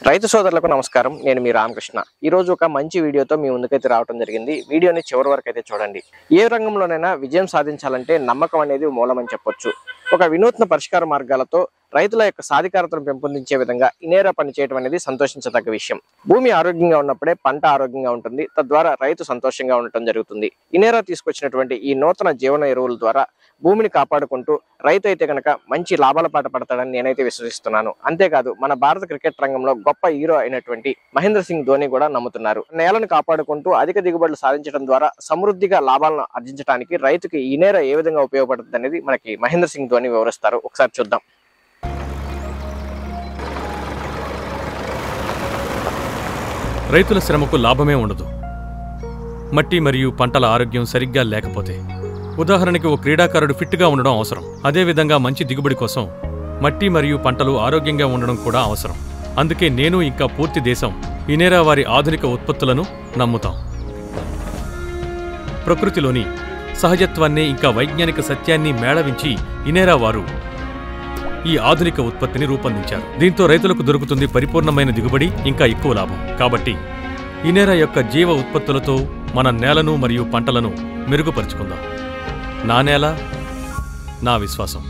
రైతు సోదరులకు నమస్కారం. నేను మీ రామకృష్ణ. ఈ రోజు ఒక మంచి వీడియోతో మీ ముందుకైతే రావడం జరిగింది. వీడియోని చివరి వరకు అయితే చూడండి. ఏ రంగంలోనైనా విజయం సాధించాలంటే నమ్మకం అనేది మూలమని చెప్పొచ్చు. ఒక వినూత్న పరిష్కార మార్గాలతో రైతుల యొక్క సాధికారతను పెంపొందించే విధంగా ఇనేరా పనిచేయడం అనేది సంతోషించదగ్గ విషయం. భూమి ఆరోగ్యంగా ఉన్నప్పుడే పంట ఆరోగ్యంగా ఉంటుంది. తద్వారా రైతు సంతోషంగా ఉండటం జరుగుతుంది. ఇనేరా తీసుకొచ్చినటువంటి ఈ నూతన జీవన ఎరువుల ద్వారా భూమిని కాపాడుకుంటూ రైతు అయితే కనుక మంచి లాభాల పాట పడతాడని నేనైతే విశ్వసిస్తున్నాను. అంతేకాదు మన భారత క్రికెట్ రంగంలో గొప్ప హీరో అయినటువంటి మహేంద్ర సింగ్ ధోని కూడా నమ్ముతున్నారు. నేలను కాపాడుకుంటూ అధిక దిగుబడులు సాధించడం ద్వారా సమృద్ధిగా లాభాలను ఆర్జించడానికి రైతుకి ఇనేరా ఏ విధంగా ఉపయోగపడుతుంది అనేది మనకి మహేంద్ర సింగ్ ధోని వివరిస్తారు. ఒకసారి చూద్దాం. రైతుల శ్రమకు లాభమే ఉండదు మట్టి మరియు పంటల ఆరోగ్యం సరిగ్గా లేకపోతే. ఉదాహరణకి ఓ క్రీడాకారుడు ఫిట్గా ఉండడం అవసరం. అదేవిధంగా మంచి దిగుబడి కోసం మట్టి మరియు పంటలు ఆరోగ్యంగా ఉండడం కూడా అవసరం. అందుకే నేను ఇంకా పూర్తి దేశం ఇనేరా వారి ఆధునిక ఉత్పత్తులను నమ్ముతాం. ప్రకృతిలోని సహజత్వాన్ని ఇంకా వైజ్ఞానిక సత్యాన్ని మేళవించి ఇనేరా వారు ఈ ఆధునిక ఉత్పత్తిని రూపొందించారు. దీంతో రైతులకు దొరుకుతుంది పరిపూర్ణమైన దిగుబడి, ఇంకా ఎక్కువ లాభం. కాబట్టి ఇనేరా యొక్క జీవ ఉత్పత్తులతో మన నేలను మరియు పంటలను మెరుగుపరుచుకుందాం. నా నేల, నా విశ్వాసం.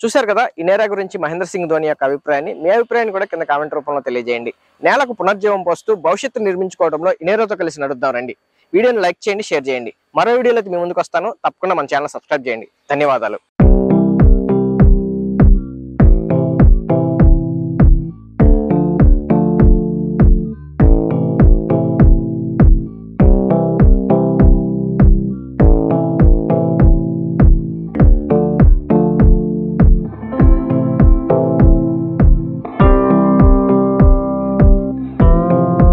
చూశారు కదా ఇనేరా గురించి మహేంద్ర సింగ్ ధోని యొక్క అభిప్రాయాన్ని. మీ అభిప్రాయాన్ని కూడా కింద కామెంట్ రూపంలో తెలియజేయండి. నేలకు పునర్జీవం పోస్తూ భవిష్యత్తు నిర్మించుకోవడంలో ఇనేరాతో కలిసి నడుద్దాం రండి. వీడియోని లైక్ చేయండి, షేర్ చేయండి. మరో వీడియోలో మీ ముందుకు వస్తాను. తప్పకుండా మన ఛానల్ సబ్స్క్రైబ్ చేయండి. ధన్యవాదాలు.